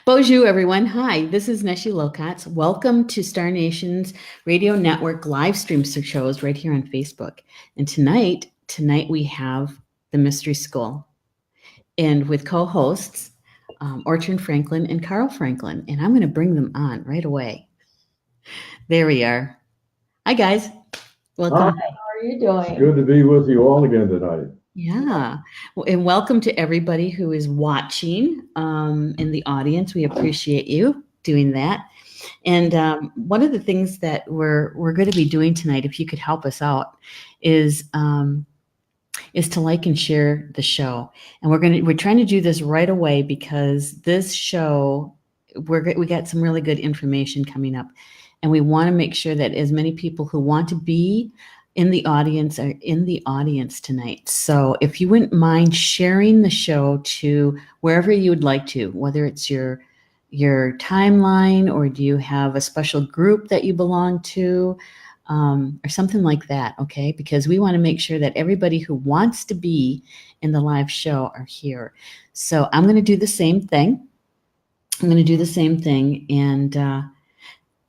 Bonjour, everyone. Hi, this is Neshi Lokotz. Welcome to Star Nation's Radio Network live stream shows right here on Facebook. And tonight we have the Mystery School, and with co-hosts Ortrun Franklin and Carl Franklin. And I'm going to bring them on right away. There we are. Hi, guys. Welcome. Hi, how are you doing? It's good to be with you all again tonight. Yeah. And welcome to everybody who is watching in the audience. We appreciate you doing that. And one of the things that we're going to be doing tonight, if you could help us out, is to like and share the show. And we're trying to do this right away because this show, we got some really good information coming up, and we want to make sure that as many people who want to be in the audience are in the audience tonight. So if you wouldn't mind sharing the show to wherever you would like to, whether it's your timeline, or do you have a special group that you belong to, or something like that, okay? Because we want to make sure that everybody who wants to be in the live show are here. So I'm going to do the same thing.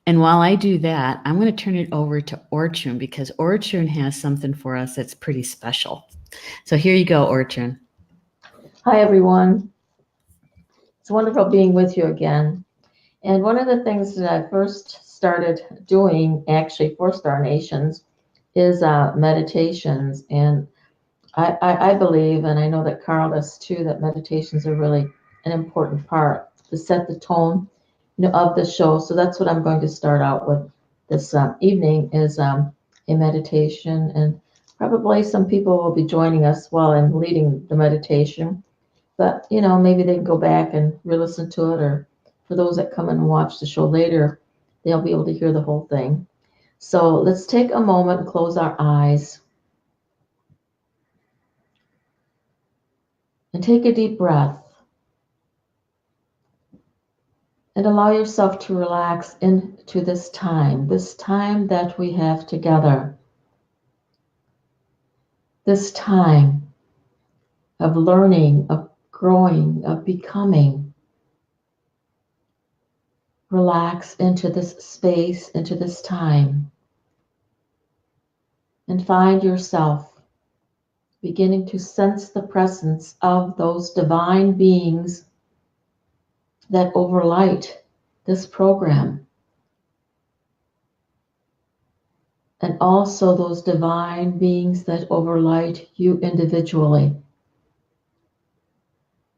And while I do that, I'm going to turn it over to Ortrun, because Ortrun has something for us that's pretty special. So here you go, Ortrun. Hi, everyone. It's wonderful being with you again. And one of the things that I first started doing, actually, for Star Nations is meditations. And I believe, and I know that Carl does too, that meditations are really an important part to set the tone, of the show. So that's what I'm going to start out with this evening, is a meditation, and probably some people will be joining us while I'm leading the meditation. But maybe they can go back and re-listen to it, or for those that come and watch the show later, they'll be able to hear the whole thing. So let's take a moment and close our eyes and take a deep breath. And allow yourself to relax into this time that we have together. This time of learning, of growing, of becoming. Relax into this space, into this time. And find yourself beginning to sense the presence of those divine beings that overlight this program, and also those divine beings that overlight you individually,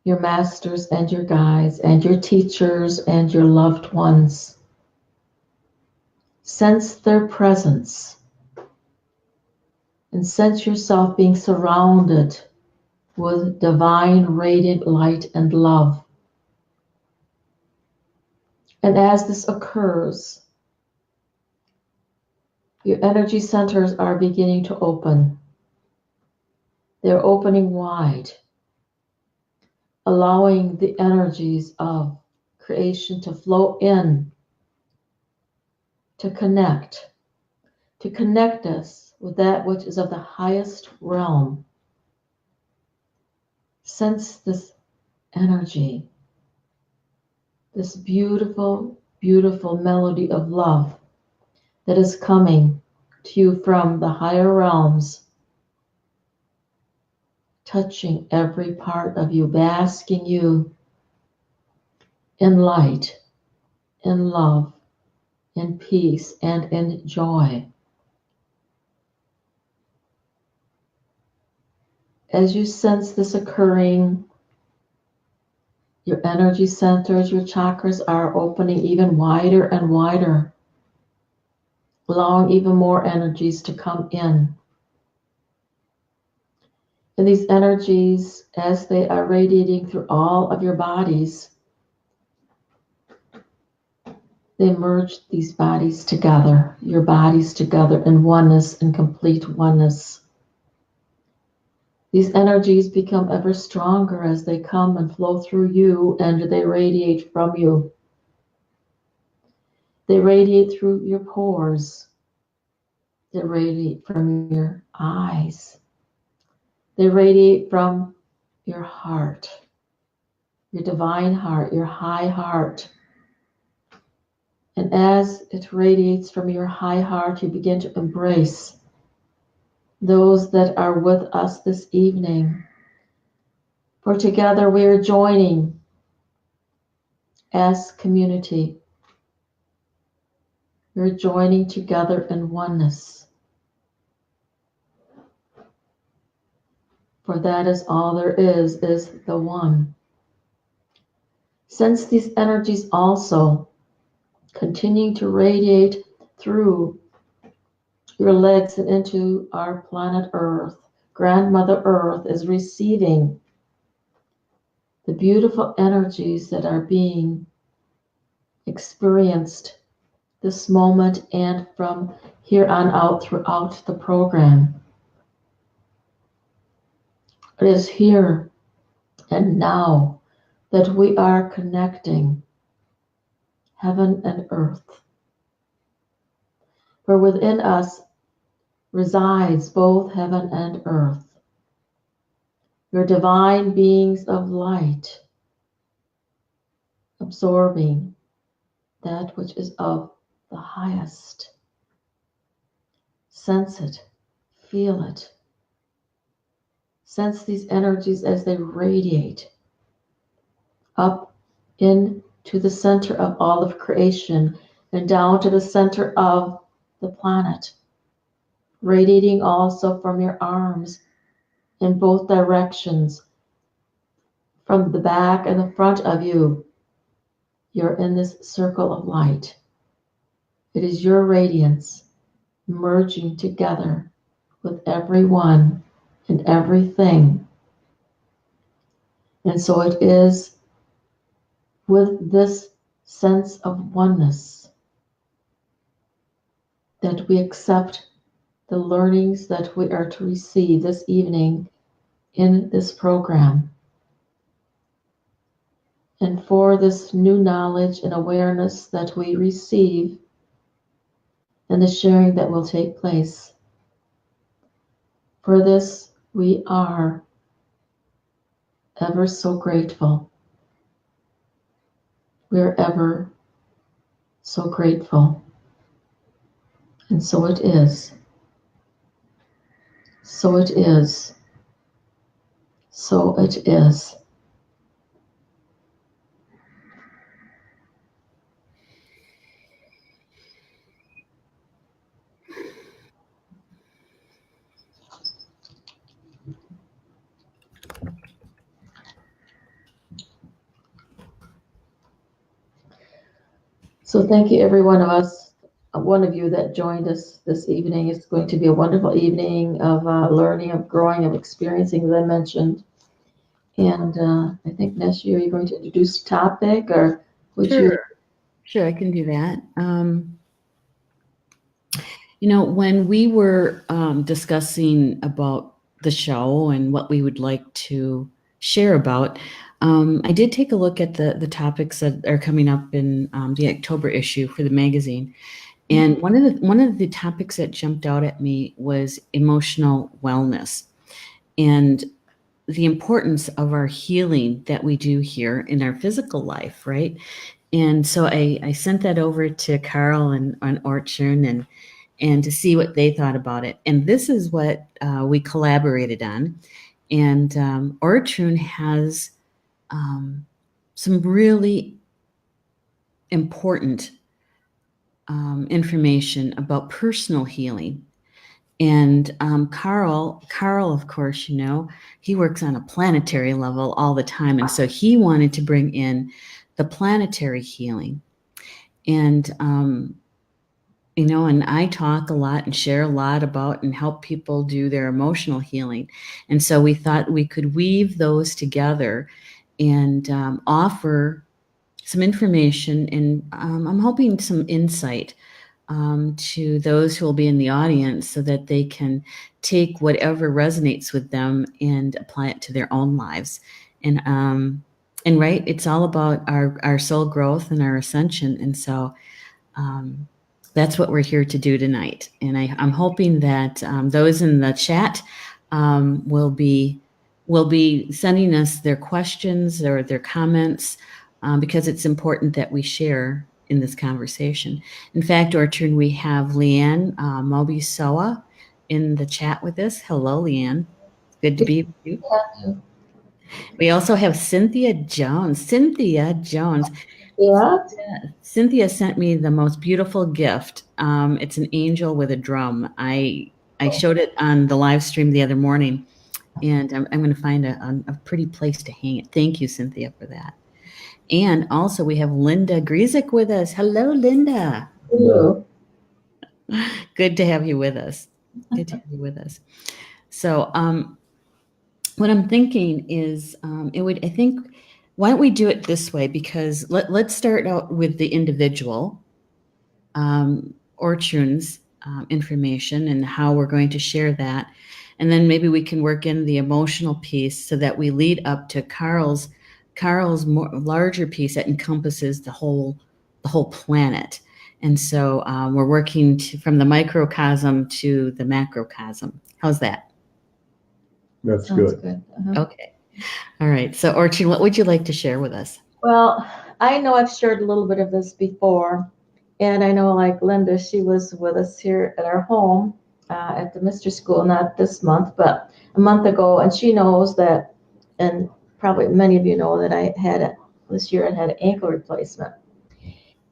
your masters and your guides and your teachers and your loved ones. Sense their presence and sense yourself being surrounded with divine radiant light and love. And as this occurs, your energy centers are beginning to open. They're opening wide, allowing the energies of creation to flow in, to connect us with that which is of the highest realm. Sense this energy, this beautiful, beautiful melody of love that is coming to you from the higher realms, touching every part of you, basking you in light, in love, in peace, and in joy. As you sense this occurring, your energy centers, your chakras are opening even wider and wider, allowing even more energies to come in. And these energies, as they are radiating through all of your bodies, they merge these bodies together, your bodies together in oneness and complete oneness. These energies become ever stronger as they come and flow through you, and they radiate from you. They radiate through your pores. They radiate from your eyes. They radiate from your heart. your divine heart, your high heart. And as it radiates from your high heart, you begin to embrace those that are with us this evening. For together we are joining as community. We're joining together in oneness. For that is all there is the one. Sense these energies also continuing to radiate through your legs and into our planet Earth. Grandmother Earth is receiving the beautiful energies that are being experienced this moment and from here on out throughout the program. It is here and now that we are connecting heaven and earth. For within us resides both heaven and earth. Your divine beings of light, absorbing that which is of the highest. Sense it, feel it. Sense these energies as they radiate up into the center of all of creation and down to the center of the planet, radiating also from your arms in both directions, from the back and the front of you. You're in this circle of light. It is your radiance merging together with everyone and everything. And so it is with this sense of oneness that we accept the learnings that we are to receive this evening in this program. And for this new knowledge and awareness that we receive and the sharing that will take place. For this, we are ever so grateful. We're ever so grateful. And so it is. So it is. So it is. So thank you, every one of us, one of you that joined us this evening. It's going to be a wonderful evening of learning, of growing, of experiencing, as I mentioned. And I think, Neshi, are you going to introduce the topic, or would you? Sure, I can do that. When we were discussing about the show and what we would like to share about, I did take a look at the topics that are coming up in the October issue for the magazine. And one of the topics that jumped out at me was emotional wellness and the importance of our healing that we do here in our physical life, right? And so I sent that over to Carl and on Ortrun and to see what they thought about it. And this is what we collaborated on. And Ortrun has some really important information about personal healing. And Carl, of course, he works on a planetary level all the time. And so he wanted to bring in the planetary healing. And, and I talk a lot and share a lot about and help people do their emotional healing. And so we thought we could weave those together and offer some information and I'm hoping some insight to those who will be in the audience so that they can take whatever resonates with them and apply it to their own lives. And right, it's all about our soul growth and our ascension. And so that's what we're here to do tonight. And I'm hoping that those in the chat will be will be sending us their questions or their comments because it's important that we share in this conversation. In fact, Ortrun, we have Leanne Mobisoa in the chat with us. Hello, Leanne. Good to be with you. We also have Cynthia Jones. Cynthia Jones. Yeah. Cynthia sent me the most beautiful gift. It's an angel with a drum. I showed it on the live stream the other morning, and I'm going to find a pretty place to hang it. Thank you, Cynthia, for that. And also we have Linda Griesick with us. Hello, Linda. Hello. Good to have you with us. Good to have you with us. So what I'm thinking is I think, why don't we do it this way? Because let's start out with the individual, Ortrun's information and how we're going to share that. And then maybe we can work in the emotional piece so that we lead up to Carl's more larger piece that encompasses the whole planet. And so we're working from the microcosm to the macrocosm. How's that? That's Sounds good. good. Okay. All right. So Ortrun, what would you like to share with us? Well, I know I've shared a little bit of this before, and I know like Linda, she was with us here at our home at the Mystery School, not this month, but a month ago, and she knows that, and probably many of you know that this year I had an ankle replacement.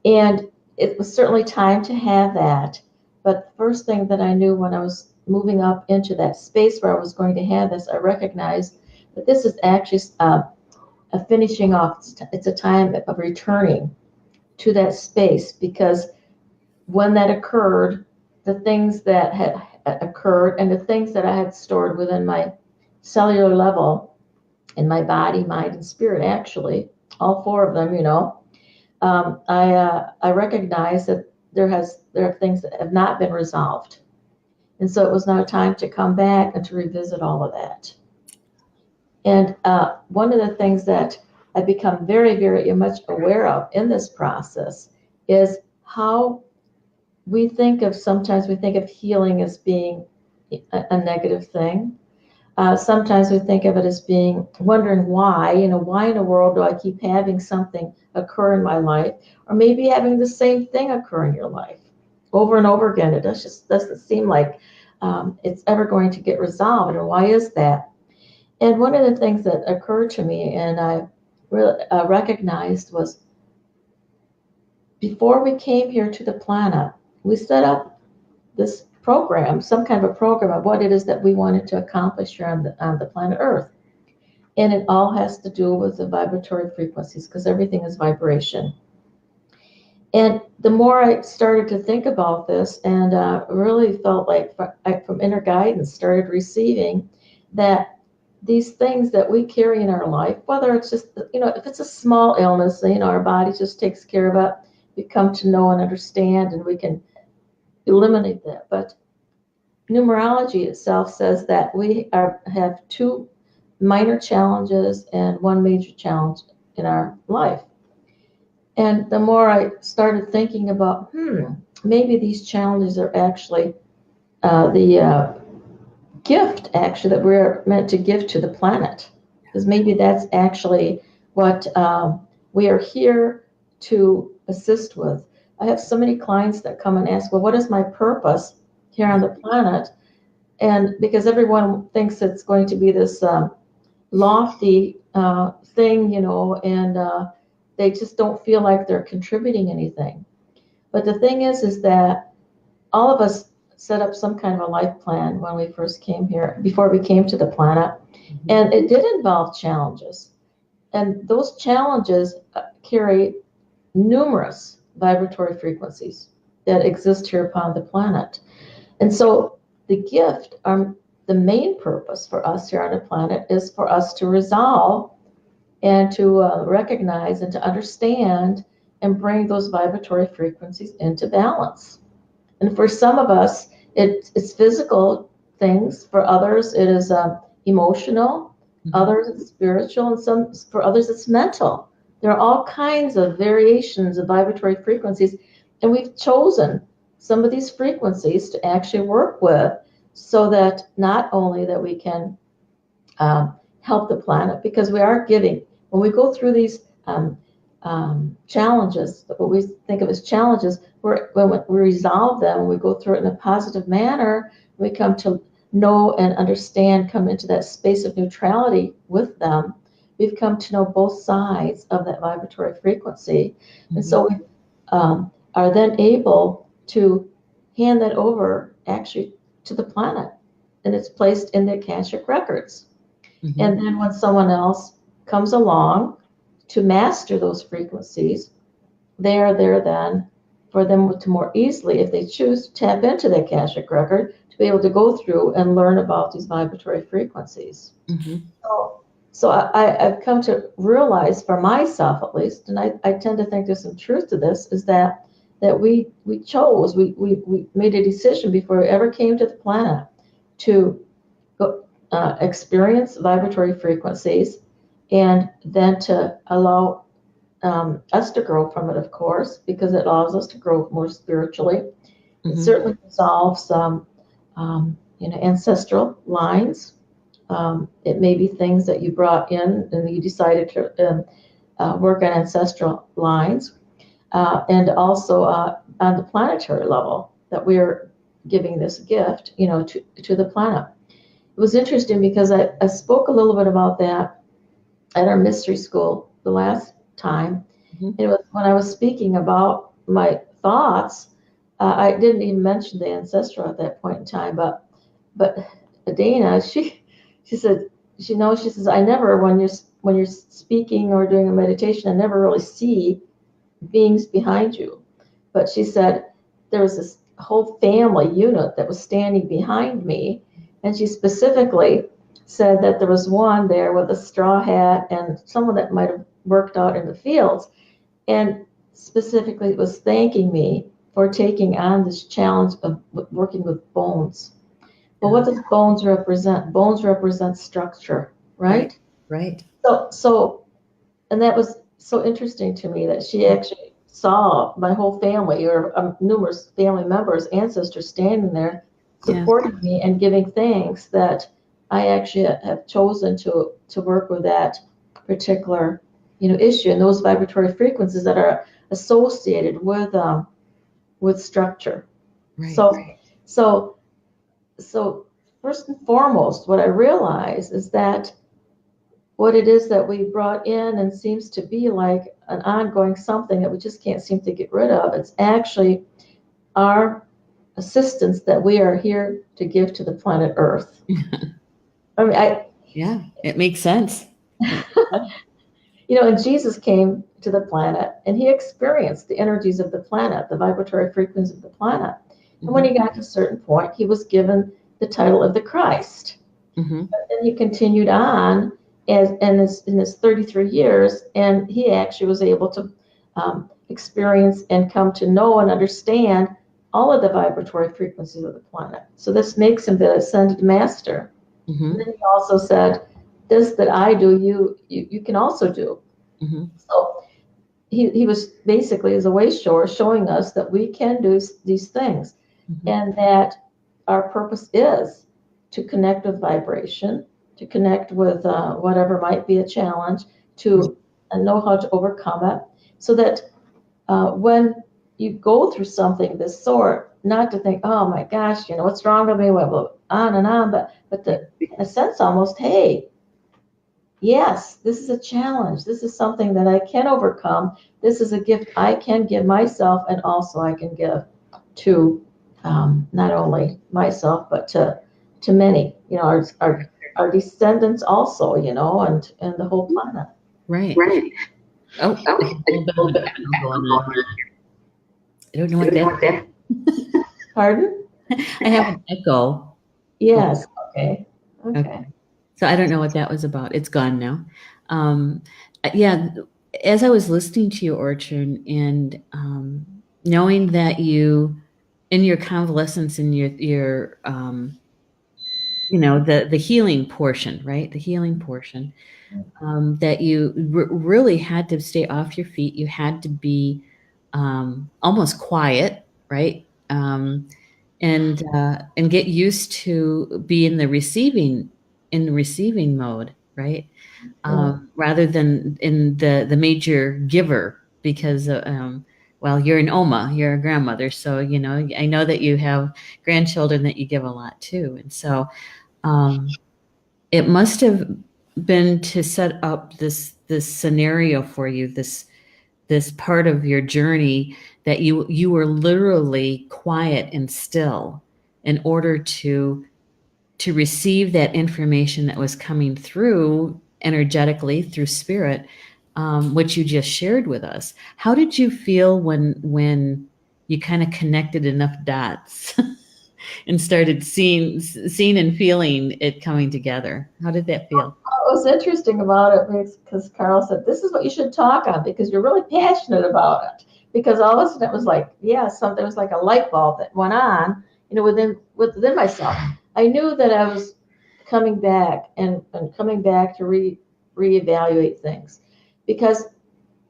And it was certainly time to have that. But the first thing that I knew when I was moving up into that space where I was going to have this, I recognized that this is actually a finishing off. It's a time of returning to that space, because when that occurred, the things that had occurred and the things that I had stored within my cellular level in my body, mind, and spirit, actually, all four of them, I recognize that there are things that have not been resolved. And so it was now time to come back and to revisit all of that. And one of the things that I become very, very much aware of in this process is how sometimes we think of healing as being a negative thing. Sometimes we think of it as being wondering why in the world do I keep having something occur in my life, or maybe having the same thing occur in your life over and over again. It doesn't seem like it's ever going to get resolved. And why is that? And one of the things that occurred to me and I really recognized was, before we came here to the planet, we set up this program, some kind of a program of what it is that we wanted to accomplish here on the planet Earth. And it all has to do with the vibratory frequencies, because everything is vibration. And the more I started to think about this, and really felt like from inner guidance started receiving that these things that we carry in our life, whether it's just, if it's a small illness, our body just takes care of it, we come to know and understand, and we can eliminate that. But numerology itself says that we have two minor challenges and one major challenge in our life. And the more I started thinking about, maybe these challenges are actually the gift, actually, that we're meant to give to the planet. Because maybe that's actually what we are here to assist with. I have so many clients that come and ask, well, what is my purpose here on the planet? And because everyone thinks it's going to be this lofty thing, and they just don't feel like they're contributing anything. But the thing is that all of us set up some kind of a life plan when we first came here, before we came to the planet. Mm-hmm. And it did involve challenges. And those challenges carry numerous vibratory frequencies that exist here upon the planet. And so the gift, the main purpose for us here on the planet is for us to resolve and to recognize and to understand and bring those vibratory frequencies into balance. And for some of us, it's physical things. For others, it is emotional. Mm-hmm. Others, it's spiritual. And for others, it's mental. There are all kinds of variations of vibratory frequencies. And we've chosen some of these frequencies to actually work with, so that not only that we can help the planet, because we are giving. When we go through these challenges, what we think of as challenges, when we resolve them, when we go through it in a positive manner, we come to know and understand, come into that space of neutrality with them. We've come to know both sides of that vibratory frequency. And so we are then able to hand that over actually to the planet, and it's placed in the Akashic records. And then when someone else comes along to master those frequencies, they are there then for them to more easily, if they choose, to tap into the Akashic record to be able to go through and learn about these vibratory frequencies. So I've come to realize for myself, at least, and I tend to think there's some truth to this, is that we chose, we made a decision before we ever came to the planet to go experience vibratory frequencies, and then to allow us to grow from it, of course, because it allows us to grow more spiritually. It certainly resolves some, ancestral lines. It may be things that you brought in and you decided to work on ancestral lines, and also on the planetary level, that we're giving this gift, to the planet. It was interesting because I spoke a little bit about that at our mystery school the last time. It was when I was speaking about my thoughts. I didn't even mention the ancestral at that point in time, but Dana, she said, she says, I never, when you're speaking or doing a meditation, I never really see beings behind you. But she said there was this whole family unit that was standing behind me, and she specifically said that there was one there with a straw hat and someone that might have worked out in the fields, and specifically was thanking me for taking on this challenge of working with bones. But what does bones represent? Bones represent structure, right? Right. So, and that was so interesting to me that she actually saw my whole family, or numerous family members, ancestors, standing there supporting me and giving thanks that I actually have chosen to work with that particular, issue, and those vibratory frequencies that are associated with structure. Right. So first and foremost, what I realize is that what it is that we brought in and seems to be like an ongoing something that we just can't seem to get rid of, it's actually our assistance that we are here to give to the planet Earth. I mean, it makes sense. And Jesus came to the planet and he experienced the energies of the planet, the vibratory frequencies of the planet. And when he got to a certain point, he was given the title of the Christ. And he continued on in his 33 years, and he actually was able to experience and come to know and understand all of the vibratory frequencies of the planet. So this makes him the ascended master. And then he also said, this that I do, you can also do. So he was basically, as a way showing us that we can do these things, and that our purpose is to connect with vibration, to connect with whatever might be a challenge, to know how to overcome it, so that when you go through something of this sort, not to think, oh my gosh, what's wrong with me, well, on and on, but to, in a sense, almost, hey, yes, this is a challenge. This is something that I can overcome. This is a gift I can give myself, and also I can give to not only myself, but to many, our descendants also, and the whole planet. Right. Oh, a little bit of an echo going on. I don't know what that is. Pardon? I have an echo. Yes. Okay. So I don't know what that was about. It's gone now. As I was listening to you, Ortrun, and knowing that you, in your convalescence, in your the healing portion, right? The healing portion, that you really had to stay off your feet. You had to be almost quiet, right? And get used to be in the receiving mode. right? Rather than in the major giver, because well, you're an Oma, you're a grandmother, so I know that you have grandchildren that you give a lot to, and so it must have been to set up this scenario for you, this part of your journey that you were literally quiet and still in order to receive that information that was coming through energetically through spirit, which you just shared with us. How did you feel when you kind of connected enough dots and started seeing and feeling it coming together? How did that feel? What was interesting about it because Carl said, this is what you should talk on because you're really passionate about it. Because all of a sudden it was like, yeah, something was like a light bulb that went on, within myself. I knew that I was coming back and coming back to reevaluate things because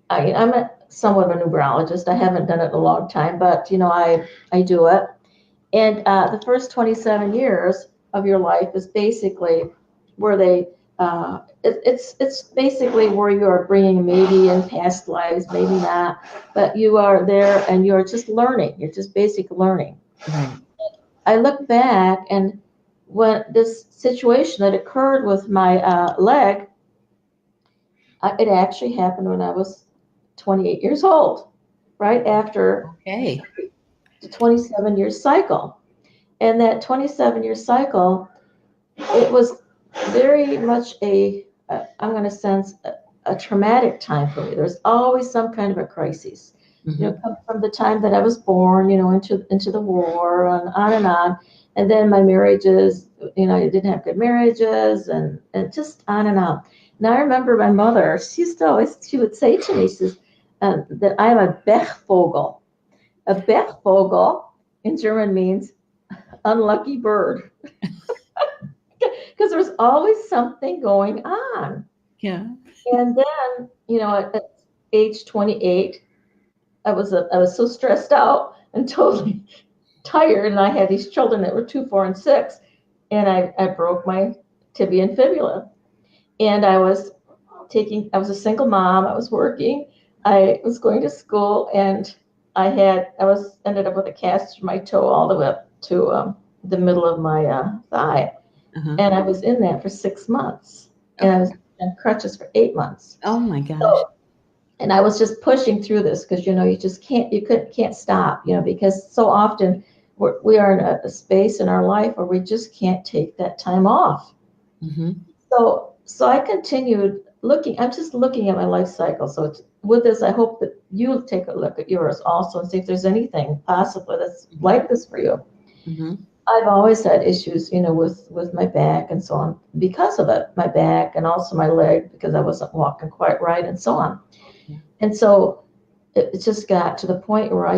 I'm somewhat of a numerologist. I haven't done it in a long time, but I do it. And the first 27 years of your life is basically where it's basically where you are bringing maybe in past lives, maybe not, but you are there and you're just learning. You're just basic learning. Right. I look back and when this situation that occurred with my leg, it actually happened when I was 28 years old, right after Okay. the 27-year cycle. And that 27-year cycle, it was very much I'm going to sense a traumatic time for me. There's always some kind of a crisis. Mm-hmm. From the time that I was born, into the war and on and on. And then my marriages, I didn't have good marriages and just on and on. And I remember my mother, she would say to me, she says, that I'm a Bechvogel. A Bechvogel in German means unlucky bird. Because there's always something going on. Yeah. And then, at age 28, I was so stressed out and totally tired, and I had these children that were 2, 4, and 6, and I broke my tibia and fibula. And I was a single mom. I was working. I was going to school, and ended up with a cast from my toe all the way up to the middle of my thigh. Uh-huh. And I was in that for 6 months. And I was on crutches for 8 months. Oh my gosh. So, and I was just pushing through this because, you just can't stop, because so often we are in a space in our life where we just can't take that time off. Mm-hmm. So I continued looking. I'm just looking at my life cycle. So with this, I hope that you'll take a look at yours also and see if there's anything possibly that's like this for you. Mm-hmm. I've always had issues, with my back and so on because of it, my back and also my leg because I wasn't walking quite right and so on. Yeah. And so it just got to the point where I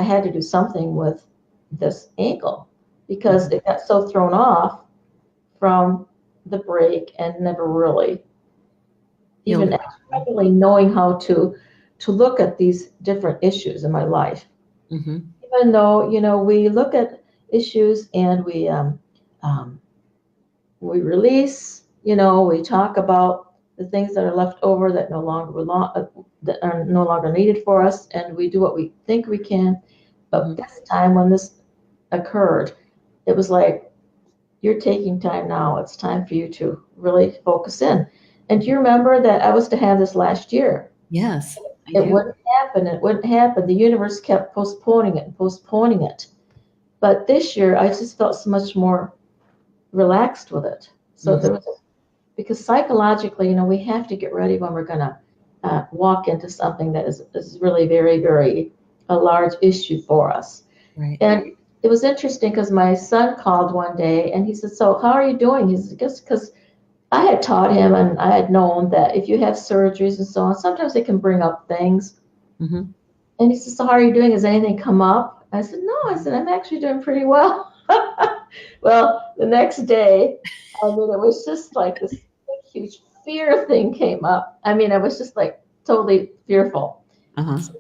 had to do something with this ankle because it got so thrown off from the break and never really even actually knowing how to look at these different issues in my life. Mm-hmm. Even though, we look at issues and we release, we talk about the things that are left over that that are no longer needed for us, and we do what we think we can. But this time when this occurred, it was like, you're taking time now. It's time for you to really focus in. And do you remember that I was to have this last year? Yes. It wouldn't happen. It wouldn't happen. The universe kept postponing it and postponing it. But this year, I just felt so much more relaxed with it. So there was, because psychologically, we have to get ready when we're going to walk into something that is really very, very a large issue for us. Right. And it was interesting because my son called one day and he said, so how are you doing? He said, just because I had taught him and I had known that if you have surgeries and so on, sometimes they can bring up things. Mm-hmm. And he said, so how are you doing? Has anything come up? I said, no. I said, I'm actually doing pretty well. Well, the next day, it was just like this big, huge fear thing came up. I was just like totally fearful. Uh-huh. So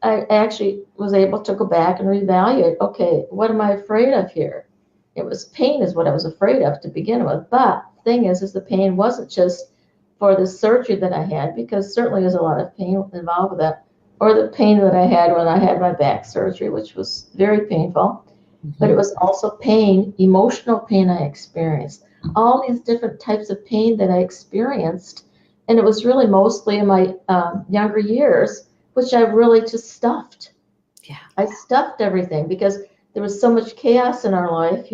I actually was able to go back and reevaluate, okay, what am I afraid of here? it was pain is what I was afraid of to begin with. But the thing is the pain wasn't just for the surgery that I had, because certainly there's a lot of pain involved with that, or the pain that I had when I had my back surgery, which was very painful. But it was also pain, emotional pain I experienced, all these different types of pain that I experienced. And it was really mostly in my younger years, which I really just stuffed. Yeah. I stuffed everything because there was so much chaos in our life,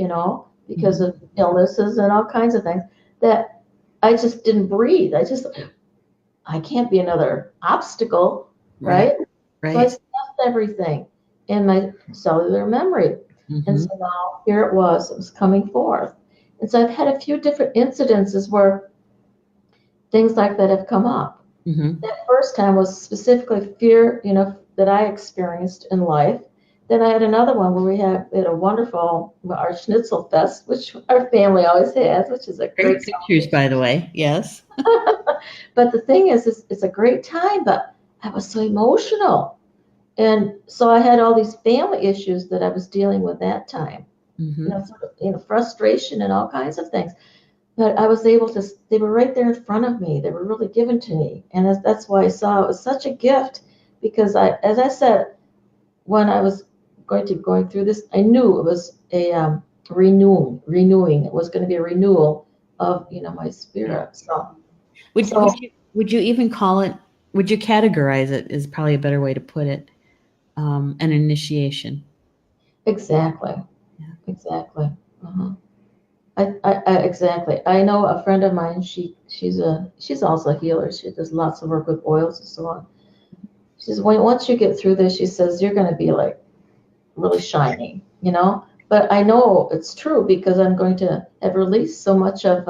because of illnesses and all kinds of things, that I just didn't breathe. I can't be another obstacle, right? Right. So I stuffed everything in my cellular memory. And so now here it was coming forth. And so I've had a few different incidences where things like that have come up. That first time was specifically fear, that I experienced in life. Then I had another one where we had a wonderful, our Schnitzel Fest, which our family always has, which is a Great pictures, by the way. Yes. But the thing is, it's a great time, but I was so emotional. And so I had all these family issues that I was dealing with that time, frustration and all kinds of things. But I was able to, they were right there in front of me. They were really given to me. And that's why I saw it was such a gift, because as I said, when I was going through this, I knew it was a renewing. It was going to be a renewal of, my spirit. So would you even call it, would you categorize it, is probably a better way to put it, an initiation? Exactly. Exactly. Exactly. I know a friend of mine. She's also a healer. She does lots of work with oils and so on. She says, once you get through this, she says, you're going to be like really shining, But I know it's true, because I'm going to have released so much of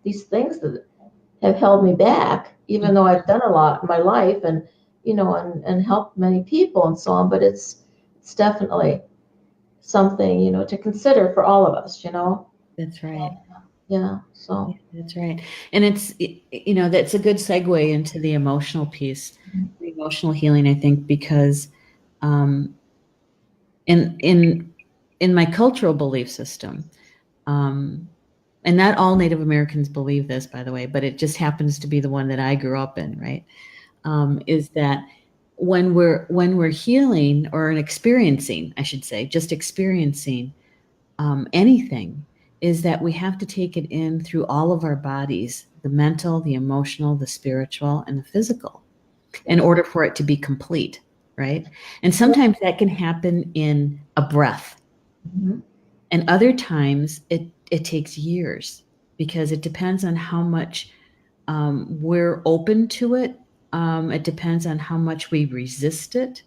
these things that have held me back, even though I've done a lot in my life and and helped many people and so on. But it's definitely something to consider for all of us. That's right. Yeah. So that's right. And it's that's a good segue into the emotional piece, the emotional healing, I think, because in my cultural belief system, and not all Native Americans believe this, by the way, but it just happens to be the one that I grew up in, right? Is that when we're healing or experiencing, I should say, just experiencing anything, is that we have to take it in through all of our bodies, the mental, the emotional, the spiritual, and the physical, in order for it to be complete, right? And sometimes that can happen in a breath. And other times it takes years, because it depends on how much we're open to it. It depends on how much we resist it.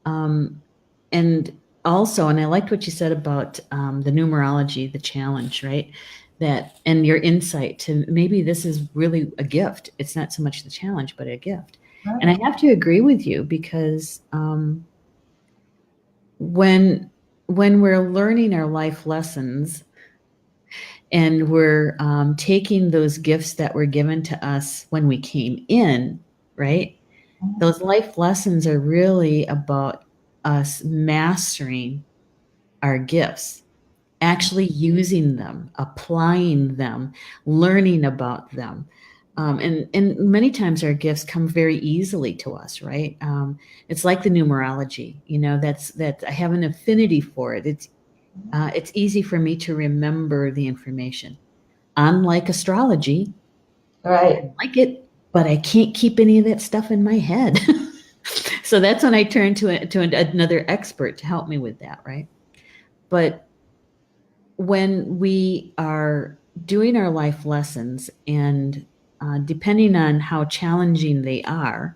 And also, and I liked what you said about the numerology, the challenge, right? That, and your insight to maybe this is really a gift. It's not so much the challenge, but a gift. Right. And I have to agree with you, because when we're learning our life lessons, and we're taking those gifts that were given to us when we came in, right? Those life lessons are really about us mastering our gifts, actually using them, applying them, learning about them. And many times our gifts come very easily to us, right? It's like the numerology, that I have an affinity for it. It's easy for me to remember the information. Unlike astrology, right. I like it, but I can't keep any of that stuff in my head. So that's when I turn to another expert to help me with that, right? But when we are doing our life lessons, and depending on how challenging they are,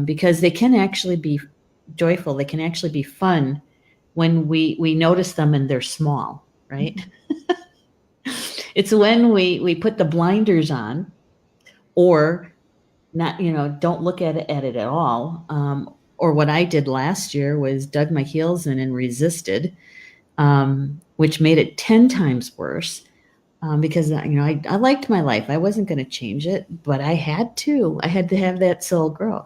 because they can actually be joyful, they can actually be fun when we notice them and they're small, right? It's when we put the blinders on, or not, don't look at it at all. Or what I did last year was dug my heels in and resisted, which made it 10 times worse. Because I liked my life. I wasn't going to change it, but I had to have that soul growth.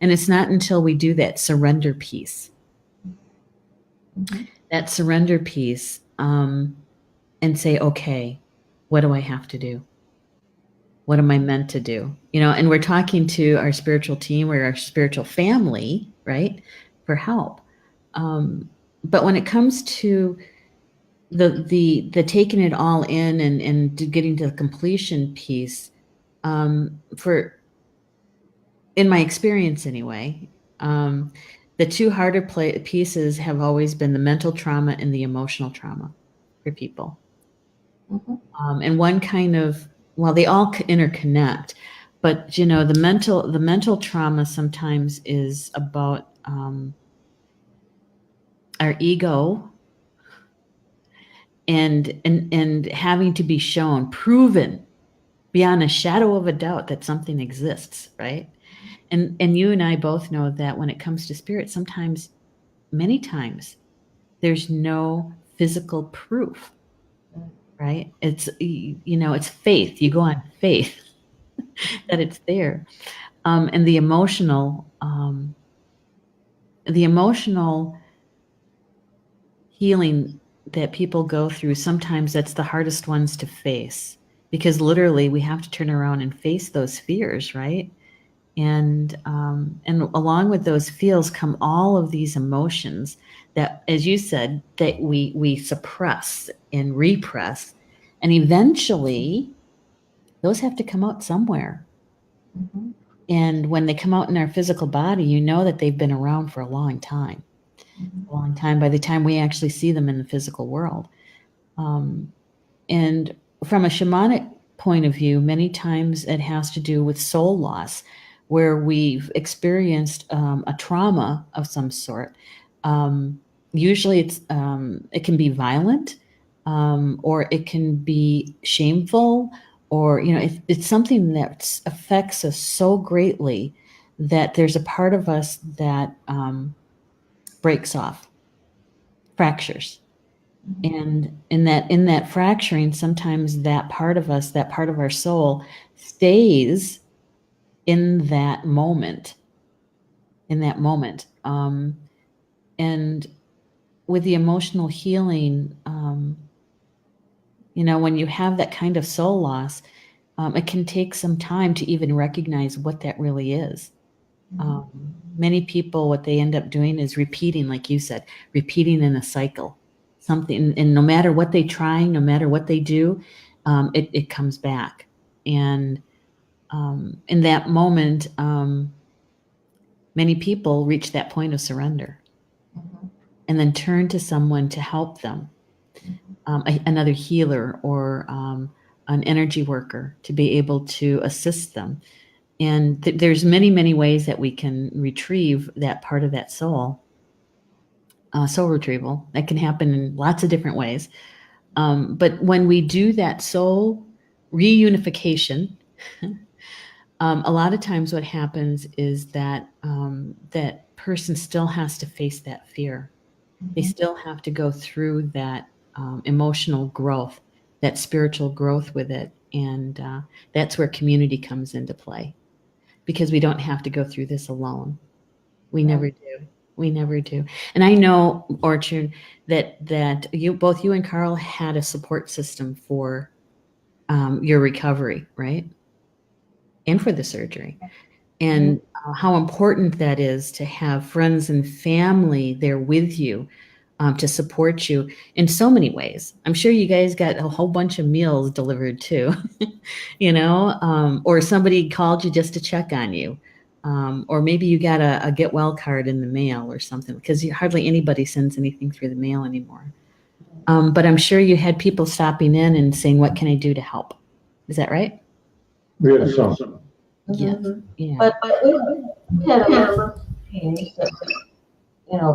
And it's not until we do that surrender piece, and say, okay, what do I have to do? What am I meant to do? And we're talking to our spiritual team or our spiritual family, right, for help. But when it comes to the taking it all in and getting to the completion piece, for in my experience anyway, the two harder pieces have always been the mental trauma and the emotional trauma for people. And one kind of, well, they all interconnect, but the mental trauma sometimes is about our ego and having to be shown, proven beyond a shadow of a doubt that something exists, right? And you and I both know that when it comes to spirit, sometimes, many times, there's no physical proof, right? It's faith. You go on faith that it's there. And the emotional healing that people go through, sometimes that's the hardest ones to face, because literally we have to turn around and face those fears, right? And along with those feels come all of these emotions that, as you said, that we suppress and repress, and eventually those have to come out somewhere. And when they come out in our physical body, you know that they've been around for a long time. A long time by the time we actually see them in the physical world. And from a shamanic point of view, many times it has to do with soul loss, where we've experienced a trauma of some sort. Usually it can be violent, or it can be shameful, or it's something that affects us so greatly that there's a part of us that breaks off, fractures. And in that fracturing, sometimes that part of us, that part of our soul, stays in that moment. And with the emotional healing, when you have that kind of soul loss, it can take some time to even recognize what that really is. Many people, what they end up doing is repeating, like you said, repeating in a cycle. Something, and no matter what they try, no matter what they do, it comes back. And in that moment, many people reach that point of surrender, and then turn to someone to help them, another healer or an energy worker, to be able to assist them. And there's many, many ways that we can retrieve that part of that soul. Soul retrieval that can happen in lots of different ways. But when we do that soul reunification, a lot of times what happens is that that person still has to face that fear. They still have to go through that emotional growth, that spiritual growth with it. And that's where community comes into play, because we don't have to go through this alone. We never do. We never do. And I know, Ortrun, that both you and Carl had a support system for your recovery, right? And for the surgery. And how important that is to have friends and family there with you, to support you in so many ways. I'm sure you guys got a whole bunch of meals delivered too, or somebody called you just to check on you. Or maybe you got a get well card in the mail or something, because hardly anybody sends anything through the mail anymore. But I'm sure you had people stopping in and saying, "What can I do to help?" Is that right? We had some. Yes. Yeah. But we had a number change that,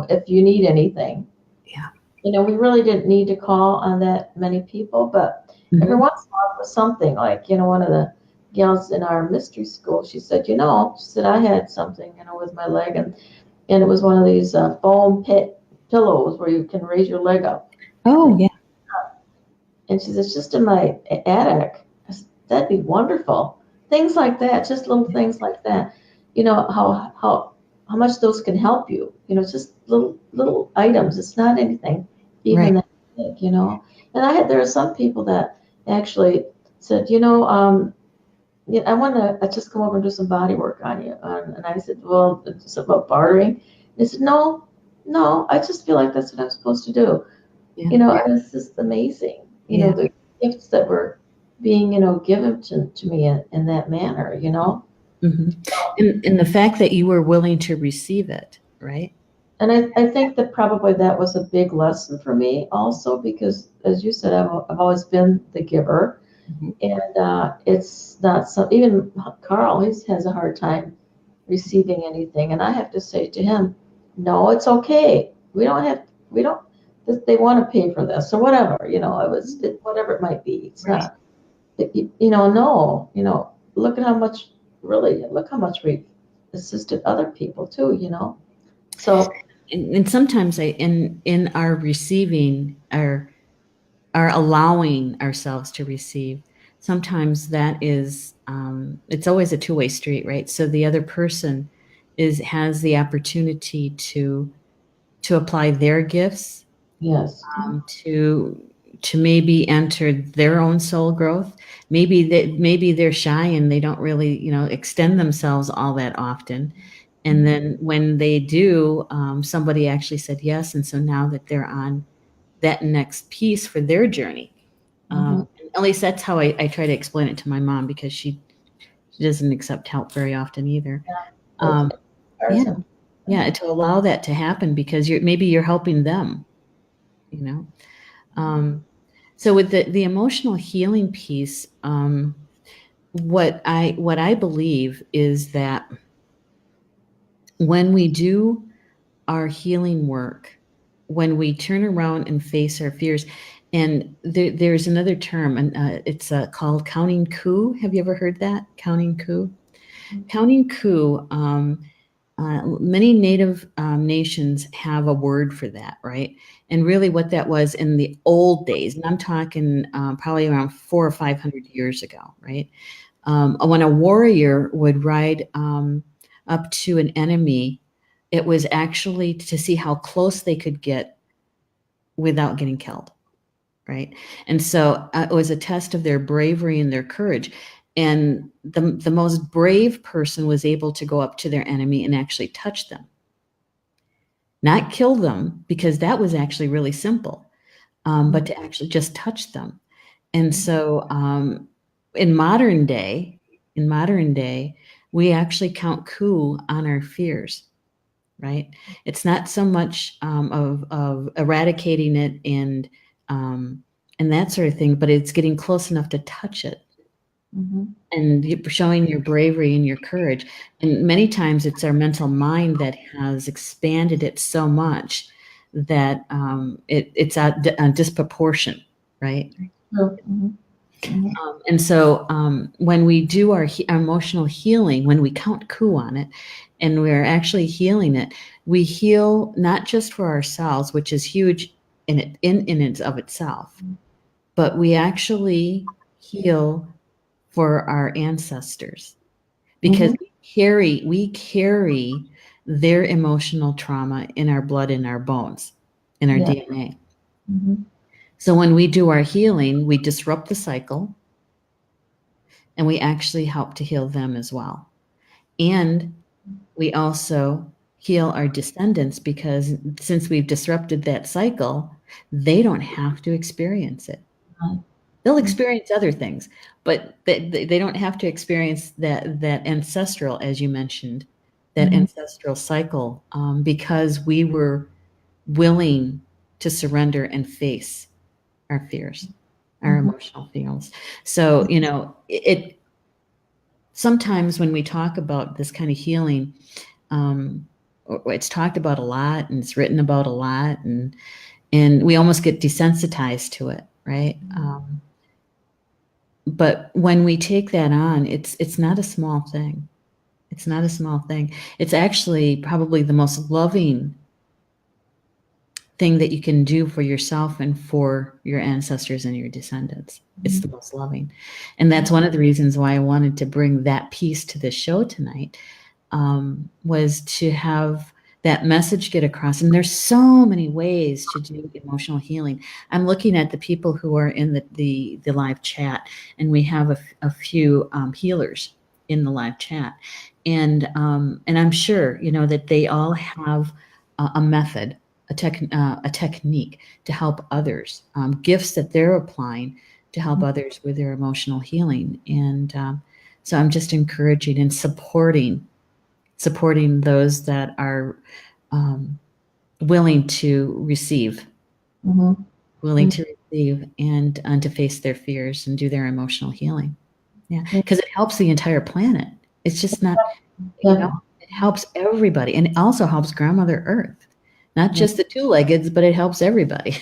if you need anything. Yeah. We really didn't need to call on that many people, but every once in a while was something like, one of the gals in our mystery school, she said, I had something, with my leg, and it was one of these foam pillows where you can raise your leg up. Oh, yeah. And she said, it's just in my attic. I said, that'd be wonderful. Things like that, just little things like that. How much those can help you. It's just little items. It's not anything even Right. that think, you know. And there are some people that actually said, yeah, I want to just come over and do some body work on you. And I said, well, it's about bartering. They said, no, no, I just feel like that's what I'm supposed to do. Yeah. And it's just amazing, Yeah. the gifts that were being, given to me in that manner, hmm And the fact that you were willing to receive it, right? And I think that probably that was a big lesson for me also because, as you said, I've always been the giver. Mhm. And it's not so, even Carl, he has a hard time receiving anything. And I have to say to him, no, it's okay. We don't, they want to pay for this or whatever, whatever it might be. It's Right. not, no, look at how much, really, look how much we've assisted other people too, So, And sometimes in our receiving, our allowing ourselves to receive, sometimes that is it's always a two-way street, right? So the other person has the opportunity to apply their gifts, yes. to maybe enter their own soul growth. Maybe they're shy and they don't really extend themselves all that often. And then when they do, somebody actually said yes, and so now that they're on that next piece for their journey. Mhm. At least that's how I try to explain it to my mom, because she doesn't accept help very often either. It's Um, hard yeah, to- yeah, to allow that to happen, because maybe you're helping them, you know. So with the emotional healing piece, what I believe is that when we do our healing work, when we turn around and face our fears, and there's another term, and it's called counting coup. Have you ever heard that? Counting coup? Counting coup. Many Native nations have a word for that, right? And really, what that was in the old days, and I'm talking probably around 400 or 500 years ago, right? When a warrior would ride up to an enemy, it was actually to see how close they could get without getting killed, right? And so it was a test of their bravery and their courage. And the most brave person was able to go up to their enemy and actually touch them, not kill them, because that was actually really simple, but to actually just touch them. And so in modern day, we actually count coup on our fears, right? It's not so much of eradicating it and that sort of thing, but it's getting close enough to touch it and showing your bravery and your courage. And many times it's our mental mind that has expanded it so much that it's a disproportion, right? And so when we do our emotional healing, when we count coup on it, and we're actually healing it, we heal not just for ourselves, which is huge in and of itself, but we actually heal for our ancestors, because we carry their emotional trauma in our blood, in our bones, in our Yeah. DNA. So when we do our healing, we disrupt the cycle, and we actually help to heal them as well. And we also heal our descendants, because since we've disrupted that cycle, they don't have to experience it. They'll experience other things, but they don't have to experience that ancestral, as you mentioned, that ancestral cycle, because we were willing to surrender and face our fears, our emotional feelings. So, it sometimes when we talk about this kind of healing, it's talked about a lot and it's written about a lot, and we almost get desensitized to it, right? But when we take that on, it's not a small thing. It's not a small thing. It's actually probably the most loving thing that you can do for yourself and for your ancestors and your descendants. It's the most loving. And that's one of the reasons why I wanted to bring that piece to the show tonight, was to have that message get across. And there's so many ways to do emotional healing. I'm looking at the people who are in the live chat, and we have a few healers in the live chat, and I'm sure that they all have a method, a technique to help others, gifts that they're applying to help others with their emotional healing. And so I'm just encouraging and supporting those that are willing to receive, Mm-hmm. willing to receive and to face their fears and do their emotional healing. Yeah, because it helps the entire planet. It's just not, Yeah. it helps everybody, and it also helps Grandmother Earth, not just the two-leggeds, but it helps everybody.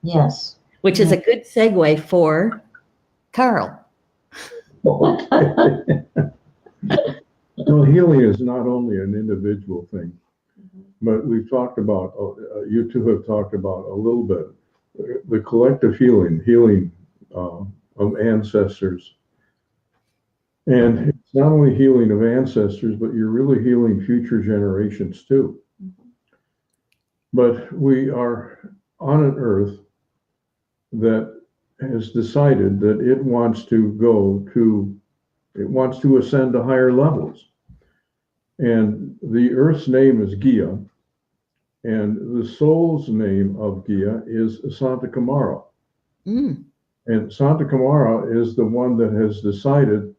Yes. Which is a good segue for Carl. Well, healing is not only an individual thing, but we've talked about, you two have talked about a little bit, the collective healing of ancestors. And it's not only healing of ancestors, but you're really healing future generations too. But we are on an earth that has decided that it wants to ascend to higher levels. And the earth's name is Gaia, and the soul's name of Gaia is Santa Camara. Mm. And Santa Camara is the one that has decided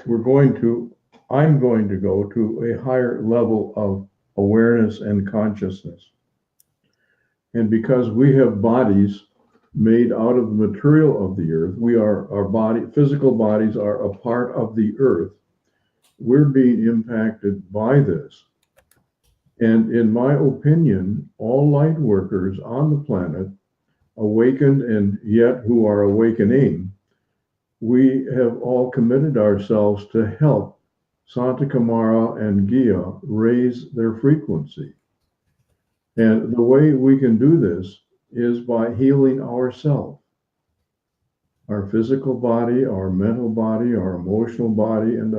I'm going to go to a higher level of awareness and consciousness. And because we have bodies made out of the material of the earth, physical bodies are a part of the earth. We're being impacted by this. And in my opinion, all light workers on the planet, awakened and yet who are awakening, we have all committed ourselves to help Santa Camara and Gaia raise their frequency. And the way we can do this is by healing ourselves, our physical body, our mental body, our emotional body, and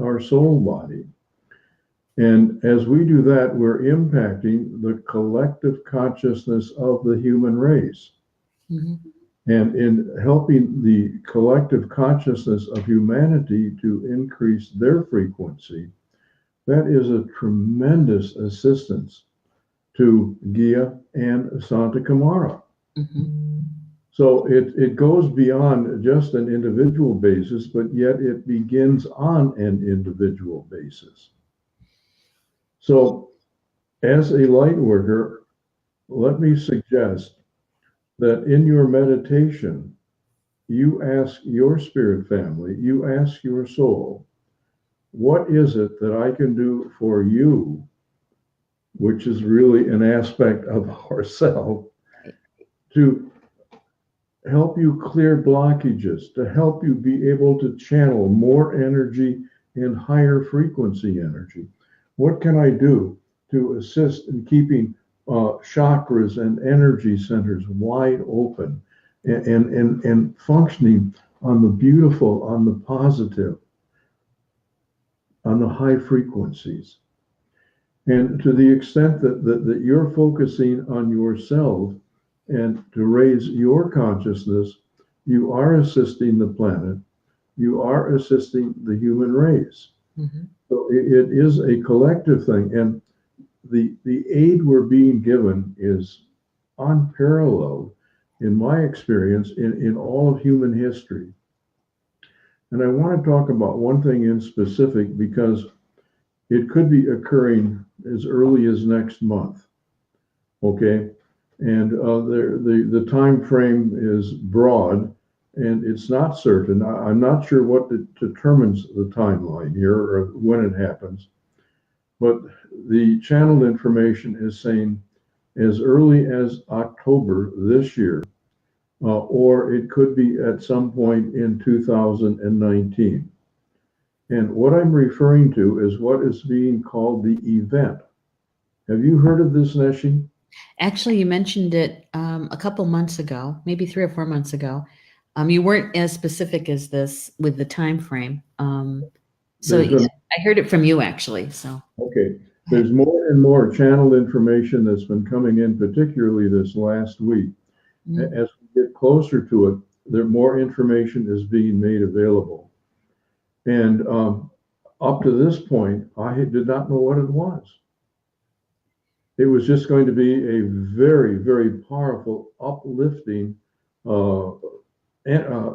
our soul body. And as we do that, we're impacting the collective consciousness of the human race. Mm-hmm. And in helping the collective consciousness of humanity to increase their frequency, that is a tremendous assistance to Gaia and Santa Camara. Mm-hmm. So it goes beyond just an individual basis, but yet it begins on an individual basis. So as a light worker, let me suggest that in your meditation, you ask your spirit family, you ask your soul, what is it that I can do for you, which is really an aspect of ourselves, to help you clear blockages, to help you be able to channel more energy and higher frequency energy? What can I do to assist in keeping chakras and energy centers wide open and functioning on the beautiful, on the positive, on the high frequencies? And to the extent that you're focusing on yourself and to raise your consciousness, you are assisting the planet, you are assisting the human race. Mm-hmm. So it is a collective thing. And the aid we're being given is unparalleled, in my experience, in all of human history. And I want to talk about one thing in specific because it could be occurring as early as next month. Okay, and the time frame is broad, and it's not certain. I'm not sure what determines the timeline here or when it happens, but the channeled information is saying as early as October this year, or it could be at some point in 2019. And what I'm referring to is what is being called the event. Have you heard of this, Neshi? Actually, you mentioned it a couple months ago, maybe 3 or 4 months ago. You weren't as specific as this with the time frame. So I heard it from you, actually. So Okay. There's more and more channeled information that's been coming in, particularly this last week. Mm. As we get closer to it, there more information is being made available. And up to this point, I did not know what it was. It was just going to be a very, very powerful, uplifting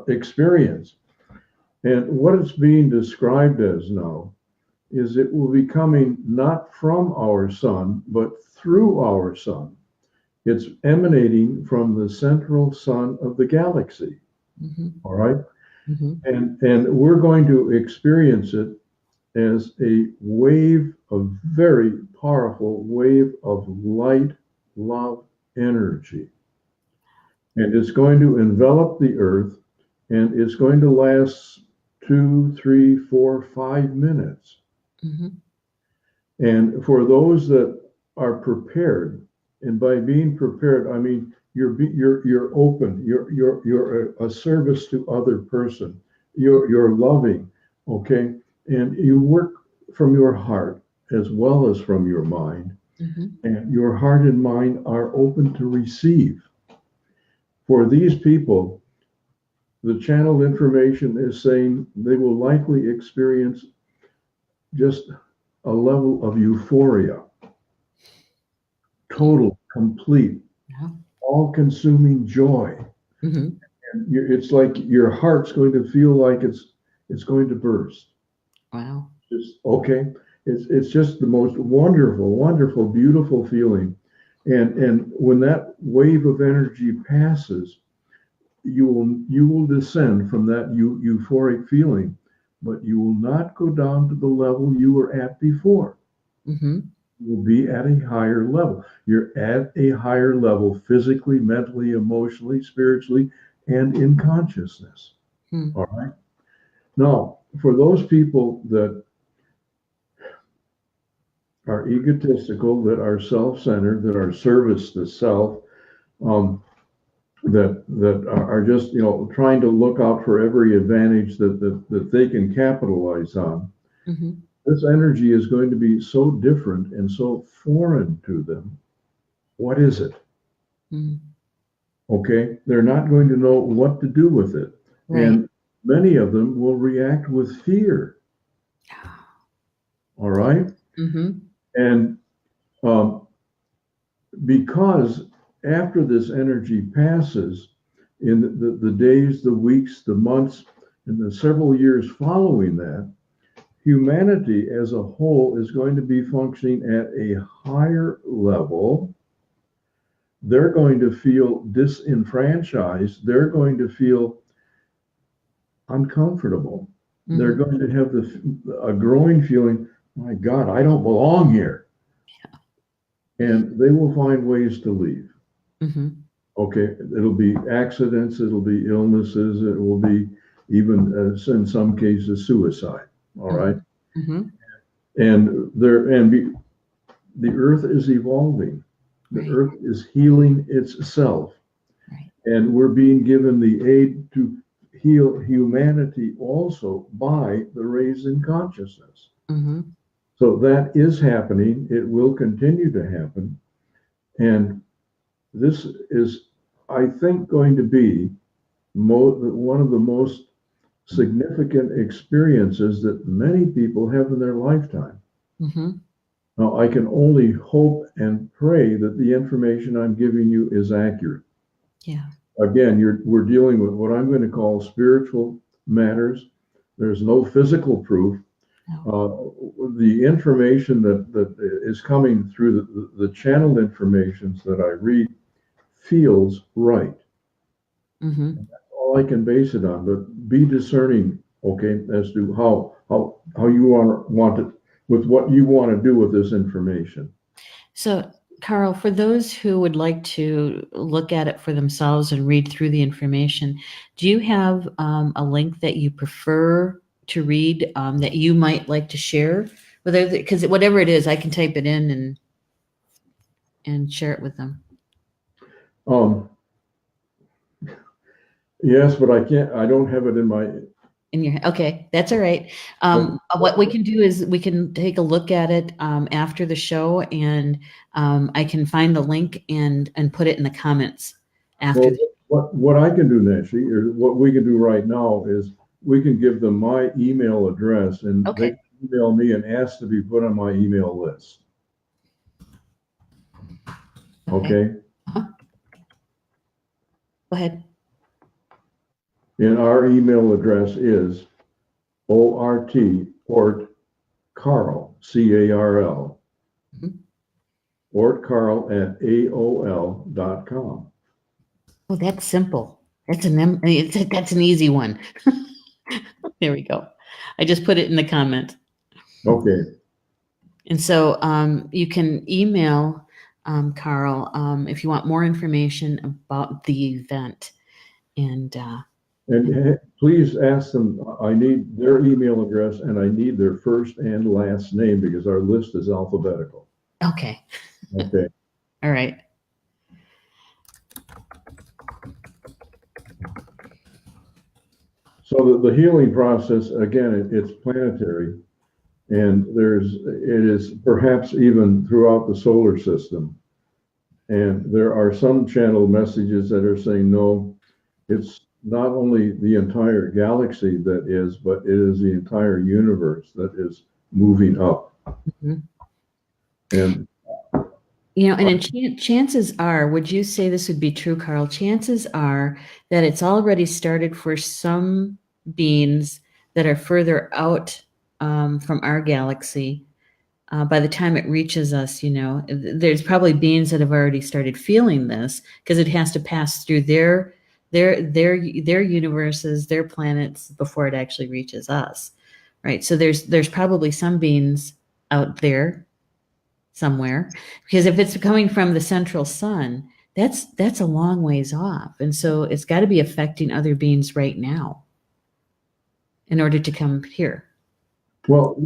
experience. And what it's being described as now is it will be coming not from our sun, but through our sun. It's emanating from the central sun of the galaxy. Mm-hmm. All right. Mm-hmm. And we're going to experience it as a wave, a very powerful wave of light, love, energy. And it's going to envelop the earth, and it's going to last 2, 3, 4, 5 minutes. Mm-hmm. And for those that are prepared, and by being prepared, I mean you're open, you're a service to other person, you're loving, okay, and you work from your heart as well as from your mind, Mm-hmm. and your heart and mind are open to receive. For these people, the channeled information is saying they will likely experience just a level of euphoria, total, complete, Yeah. all-consuming joy. Mm-hmm. And it's like your heart's going to feel like it's going to burst. Wow. Just okay. It's just the most wonderful, wonderful, beautiful feeling. And when that wave of energy passes, you will descend from that euphoric feeling, but you will not go down to the level you were at before. Mm-hmm. You will be at a higher level. You're at a higher level physically, mentally, emotionally, spiritually, and in consciousness. Hmm. All right. Now, for those people that are egotistical, that are self-centered, that are service to self, that are just trying to look out for every advantage that they can capitalize on. Mm-hmm. This energy is going to be so different and so foreign to them. What is it? Mm-hmm. Okay, they're not going to know what to do with it, Right. and many of them will react with fear. All right, Mm-hmm. and because after this energy passes, in the days, the weeks, the months, and the several years following that, humanity as a whole is going to be functioning at a higher level. They're going to feel disenfranchised. They're going to feel uncomfortable. Mm-hmm. They're going to have a growing feeling, my God, I don't belong here. Yeah. And they will find ways to leave. Mm-hmm. Okay, it'll be accidents, it'll be illnesses, it will be even, in some cases, suicide. All right. Mm-hmm. And the earth is evolving. The Right. earth is healing itself. Right. And we're being given the aid to heal humanity also by the raise in consciousness. Mm-hmm. So that is happening. It will continue to happen. And this is, I think, going to be one of the most significant experiences that many people have in their lifetime. Mm-hmm. Now, I can only hope and pray that the information I'm giving you is accurate. Yeah. Again, we're dealing with what I'm going to call spiritual matters. There's no physical proof. No. The information that is coming through the channeled informations that I read feels right. Mm-hmm. That's all I can base it on. But be discerning, okay, as to how you want it, with what you want to do with this information. So, Carl, for those who would like to look at it for themselves and read through the information, do you have a link that you prefer to read that you might like to share? Because whatever it is, I can type it in and share it with them. Yes, but I can't. I don't have it in my In your okay, that's all right. What we can do is we can take a look at it after the show, and I can find the link and put it in the comments after. Well, what I can do, Neshi, or what we can do right now is we can give them my email address, and they Okay. can email me and ask to be put on my email list. Okay? Go ahead. And our email address is Ort Carl, C-A-R-L, ortcarl@aol.com. Oh, that's simple. That's that's an easy one. There we go. I just put it in the comment. Okay. And so you can email Carl if you want more information about the event. And please ask them, I need their email address and I need their first and last name because our list is alphabetical. okay. Okay. All right. So the healing process, again, it's planetary, and it is perhaps even throughout the solar system. And there are some channel messages that are saying, no, it's not only the entire galaxy that is, but it is the entire universe that is moving up. Mm-hmm. And and chances are, would you say this would be true, Carl? Chances are that it's already started for some beings that are further out from our galaxy. By the time it reaches us, there's probably beings that have already started feeling this because it has to pass through their universes, their planets before it actually reaches us, right? So there's probably some beings out there somewhere, because if it's coming from the central sun, that's a long ways off, and so it's got to be affecting other beings right now in order to come here. Well,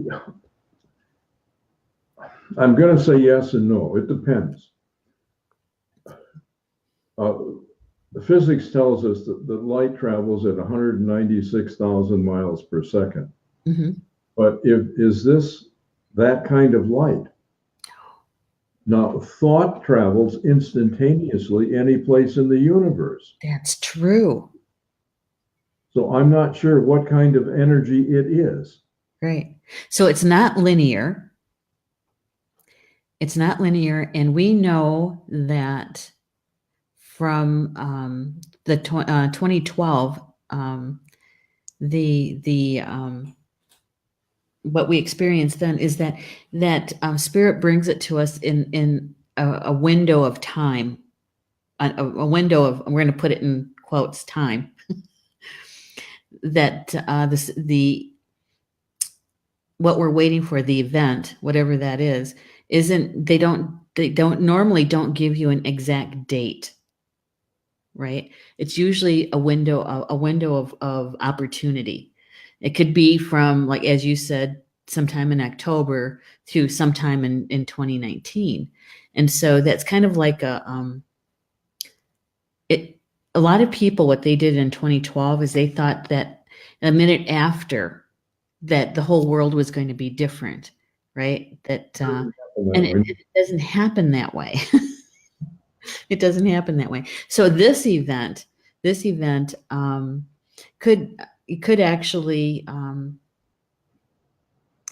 I'm going to say yes and no. It depends. Physics tells us that light travels at 196,000 miles per second. Mm-hmm. But is this that kind of light? Now, thought travels instantaneously any place in the universe. That's true. So I'm not sure what kind of energy it is. Right. So it's not linear. It's not linear, and we know that from the 2012, what we experienced then is that spirit brings it to us in a window of time, a window of, we're going to put it in quotes, time. That what we're waiting for, the event, whatever that is, they don't normally give you an exact date, right? It's usually a window of opportunity. It could be from, like, as you said, sometime in October to sometime in 2019. And so that's kind of like a lot of people, what they did in 2012 is they thought that a minute after that the whole world was going to be different, right? And it doesn't happen that way. It doesn't happen that way. So this event could actually,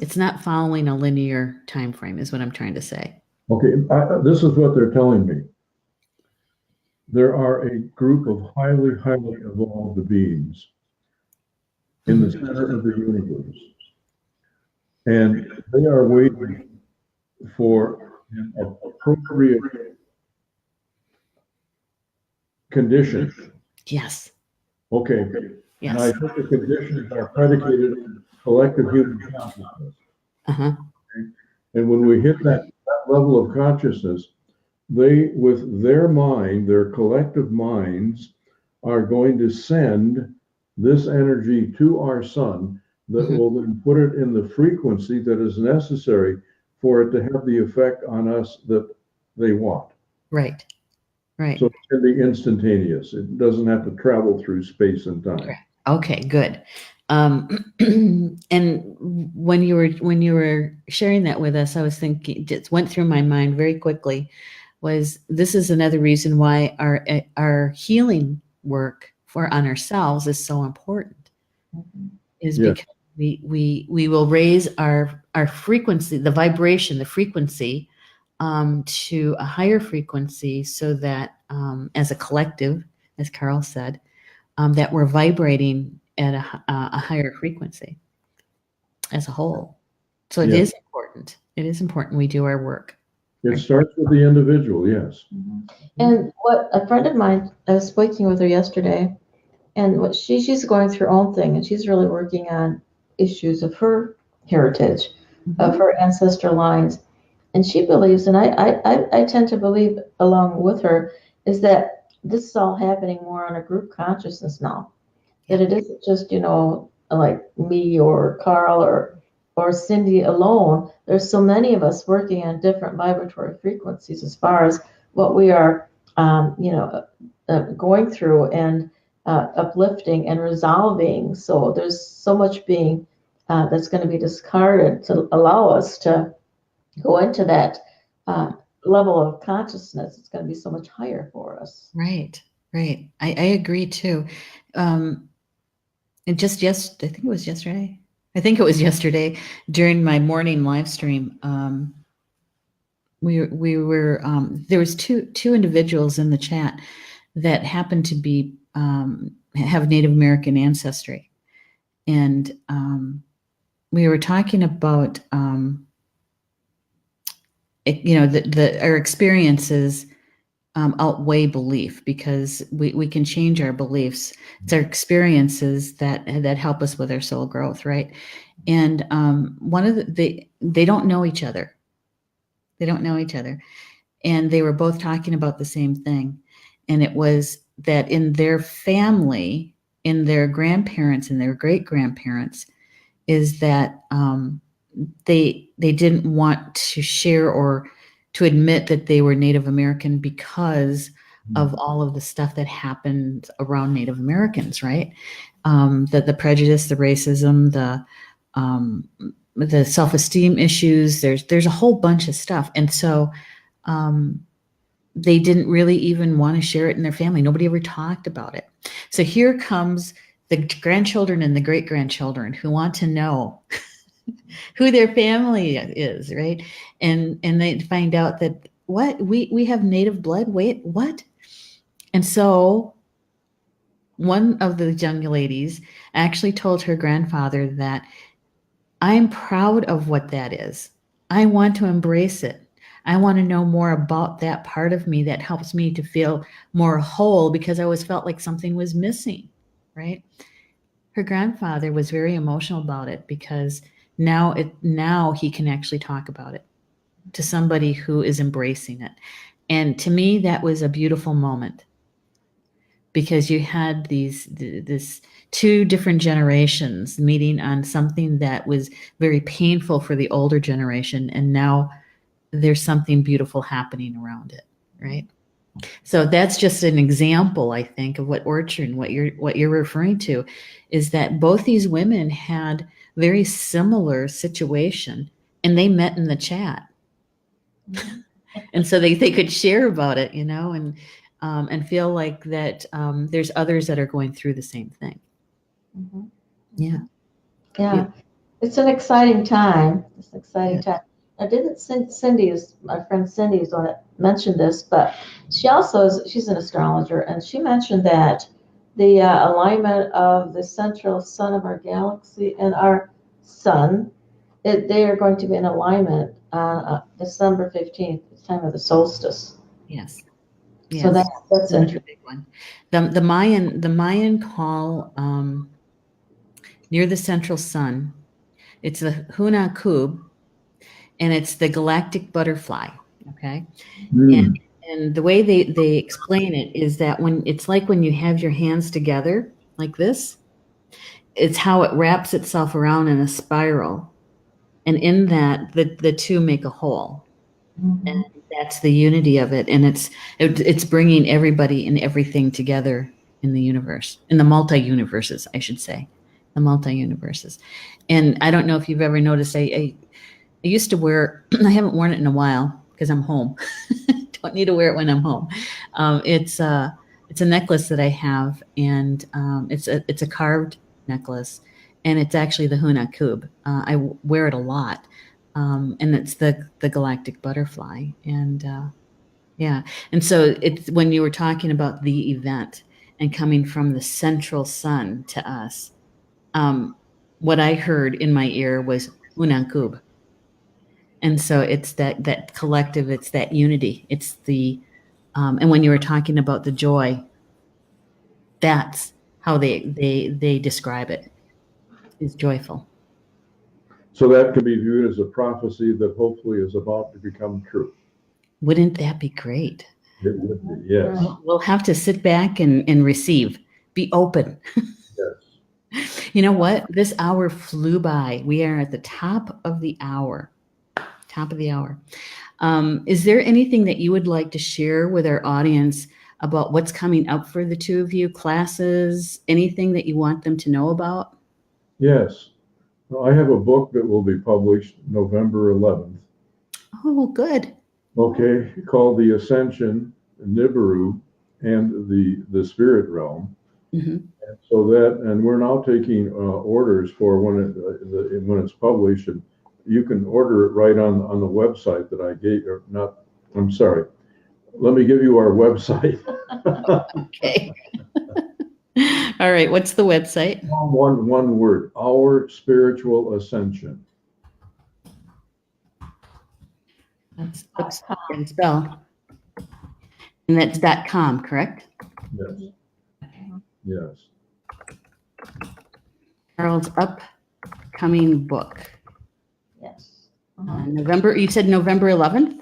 it's not following a linear time frame, is what I'm trying to say. Okay, this is what they're telling me. There are a group of highly evolved beings in the center of the universe, and they are waiting for an appropriate condition. Yes. Okay. Yes. And I think the conditions are predicated on collective human consciousness. Uh-huh. Okay? And when we hit that level of consciousness, they, with their mind, their collective minds, are going to send this energy to our sun that will then put it in the frequency that is necessary for it to have the effect on us that they want. Right. Right. So it can be instantaneous. It doesn't have to travel through space and time. Okay, good. And when you were sharing that with us, I was thinking, just went through my mind very quickly, was this is another reason why our healing work on ourselves is so important, is Yeah. because we will raise our frequency, the vibration, the frequency, to a higher frequency, so that as a collective, as Carl said, that we're vibrating at a higher frequency as a whole. So it Yeah. is important. It is important we do our work. It starts with the individual, yes. And what a friend of mine, I was speaking with her yesterday, and what she's going through her own thing, and she's really working on issues of her heritage, of her ancestor lines. And she believes, and I tend to believe along with her, is that this is all happening more on a group consciousness now. That it isn't just, like me or Carl or Cindy alone. There's so many of us working on different vibratory frequencies as far as what we are, going through and uplifting and resolving. So there's so much being that's going to be discarded to allow us to go into that level of consciousness. It's going to be so much higher for us. Right. I agree too. And I think it was yesterday. I think it was yesterday during my morning live stream. We were there was two individuals in the chat that happened to be have Native American ancestry, and we were talking about our experiences outweigh belief, because we can change our beliefs. It's our experiences that help us with our soul growth, right? And one of they don't know each other. They don't know each other, and they were both talking about the same thing, and it was that in their family, in their grandparents and their great grandparents, is that they didn't want to share or to admit that they were Native American because of all of the stuff that happened around Native Americans, right? The prejudice, the racism, the self-esteem issues. There's a whole bunch of stuff, and so they didn't really even want to share it in their family. Nobody ever talked about it. So here comes the grandchildren and the great-grandchildren who want to know who their family is, right? And they find out that, what, we have Native blood. Wait, what? And so one of the young ladies actually told her grandfather that, I'm proud of what that is. I want to embrace it. I want to know more about that part of me that helps me to feel more whole, because I always felt like something was missing, right? Her grandfather was very emotional about it, because now he can actually talk about it to somebody who is embracing it. And to me, that was a beautiful moment, because you had this two different generations meeting on something that was very painful for the older generation, and now there's something beautiful happening around it, right? So that's just an example, I think, of what Ortrun, what you're referring to, is that both these women had very similar situation, and they met in the chat, and so they could share about it, and feel like that there's others that are going through the same thing. Mm-hmm. Yeah. It's an exciting time. It's an exciting time. I didn't Cindy, my friend Cindy is the one that mentioned this, but she also she's an astrologer, and she mentioned that the alignment of the central sun of our galaxy and our sun, they are going to be in alignment on December 15th, the time of the solstice. Yes. So that's another big one. The Mayan call near the central sun. It's the Huna Kub, and it's the galactic butterfly. Okay. And the way they explain it is that when it's like when you have your hands together like this, it's how it wraps itself around in a spiral. And in that, the two make a whole. Mm-hmm. And that's the unity of it. And it's bringing everybody and everything together in the universe, in the multi-universes, I should say. the multi-universes. And I don't know if you've ever noticed, I used to wear, I haven't worn it in a while because I'm home. Don't need to wear it when I'm home. It's a necklace that I have, and it's a carved necklace, and it's actually the Huna Kub. I wear it a lot, and it's the galactic butterfly, and yeah. And so it's when you were talking about the event and coming from the central sun to us, what I heard in my ear was Huna Kub. And so it's that collective, it's that unity, it's the and when you were talking about the joy, that's how they describe it, is joyful. So that could be viewed as a prophecy that hopefully is about to become true. Wouldn't that be great? It would be, yes. We'll have to sit back and receive, be open. Yes. You know what? This hour flew by. We are at the top of the hour. Top of the hour. Is there anything that you would like to share with our audience about what's coming up for the two of you, classes, anything that you want them to know about? Yes. I have a book that will be published November 11th. Oh, good. Okay, called The Ascension, Nibiru, and the Spirit Realm. Mm-hmm. And so and we're now taking orders for when it's published, and you can order it right on the website that I gave. Or not, I'm sorry. Let me give you our website. Okay. All right. What's the website? One word. Our Spiritual Ascension. That's and spell. And that's .com, correct? Yes. Yes. Carl's upcoming book. Yes. November. You said November 11th.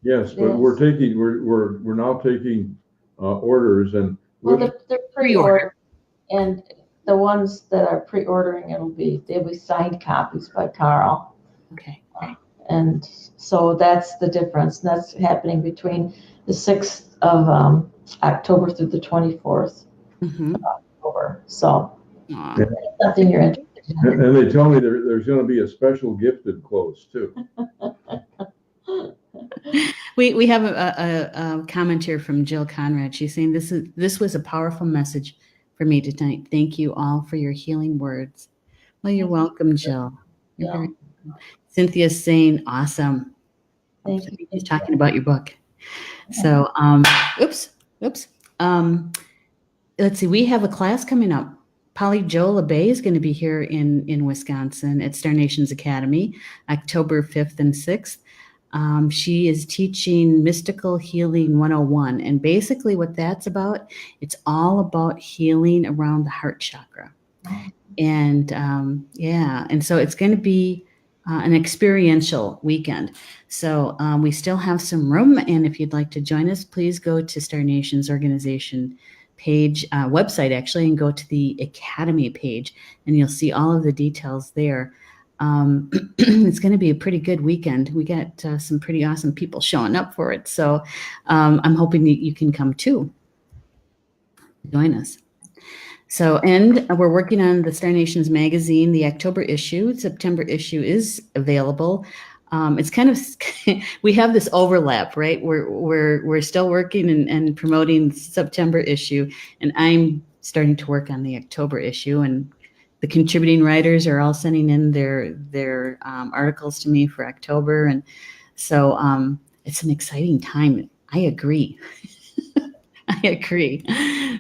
Yes, but Yes. we're now taking orders, and Well, they're pre-ordered, and the ones that are pre-ordering, they'll be signed copies by Carl. Okay. And so that's the difference. And that's happening between the 6th of October through the 24th Mm-hmm. of October. So Aw. if that's something you're interested in. and they tell me there's going to be a special gifted close too. We have a comment here from Jill Conrad. She's saying this was a powerful message for me tonight. Thank you all for your healing words. Well, you're welcome, Jill. You're very welcome. Cynthia's saying awesome. Thank you. She's talking about your book. So, oops. Let's see. We have a class coming up. Polly Jo LeBay is going to be here in Wisconsin at Star Nations Academy, October 5th and 6th. She is teaching Mystical Healing 101. And basically what that's about, it's all about healing around the heart chakra. And and so it's going to be an experiential weekend. So we still have some room. And if you'd like to join us, please go to Star Nations organization page, website actually, and go to the Academy page, and you'll see all of the details there. It's going to be a pretty good weekend. We got some pretty awesome people showing up for it. So I'm hoping that you can come too. Join us. So, and we're working on the Star Nations magazine, the October issue. September issue is available. It's kind of, we have this overlap, right? We're still working and promoting September issue, and I'm starting to work on the October issue, and the contributing writers are all sending in their articles to me for October. And so it's an exciting time. I agree. I agree.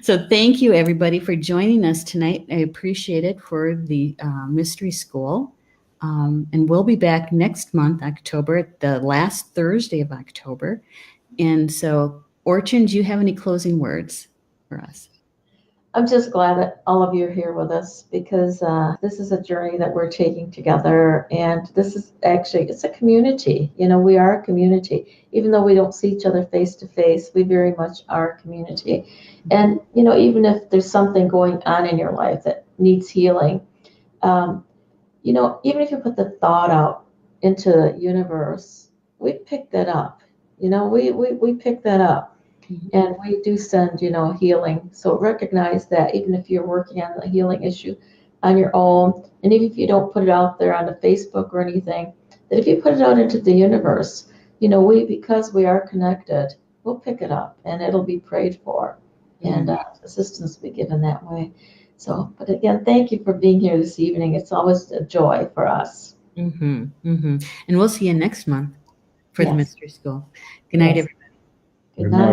So thank you, everybody, for joining us tonight. I appreciate it for the Mystery School. And we'll be back next month, October, the last Thursday of October. And so, Ortrun, do you have any closing words for us? I'm just glad that all of you are here with us, because this is a journey that we're taking together, and this is actually, it's a community. You know, we are a community. Even though we don't see each other face to face, we very much are a community. And, you know, even if there's something going on in your life that needs healing, you know, even if you put the thought out into the universe, we pick that up. You know, we pick that up. And we do send, you know, healing. So recognize that even if you're working on the healing issue, on your own, and even if you don't put it out there on the Facebook or anything, that if you put it out into the universe, because we are connected, we'll pick it up and it'll be prayed for, and assistance will be given that way. So, but again, thank you for being here this evening. It's always a joy for us. And we'll see you next month for the Yes. Mystery School. Good night, Yes. everybody. Good night.